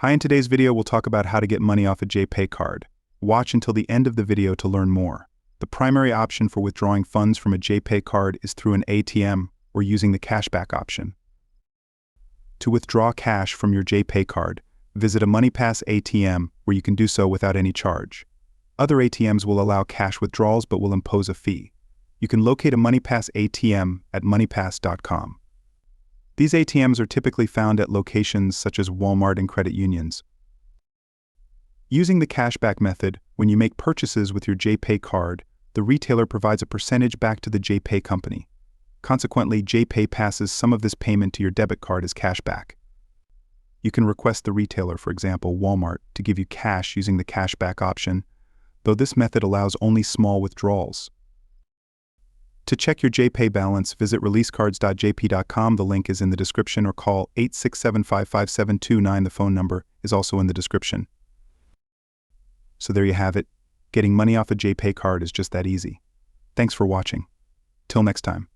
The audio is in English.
Hi, in today's video we'll talk about how to get money off a JPay card. Watch until the end of the video to learn more. The primary option for withdrawing funds from a JPay card is through an ATM or using the cashback option. To withdraw cash from your JPay card, visit a MoneyPass ATM where you can do so without any charge. Other ATMs will allow cash withdrawals but will impose a fee. You can locate a MoneyPass ATM at moneypass.com. These ATMs are typically found at locations such as Walmart and credit unions. Using the cashback method, when you make purchases with your JPay card, the retailer provides a percentage back to the JPay company. Consequently, JPay passes some of this payment to your debit card as cashback. You can request the retailer, for example Walmart, to give you cash using the cashback option, though this method allows only small withdrawals. To check your JPay balance, visit releasecards.jp.com. The link is in the description, or call 867-55729. The phone number is also in the description. So there you have it. Getting money off a JPay card is just that easy. Thanks for watching. Till next time.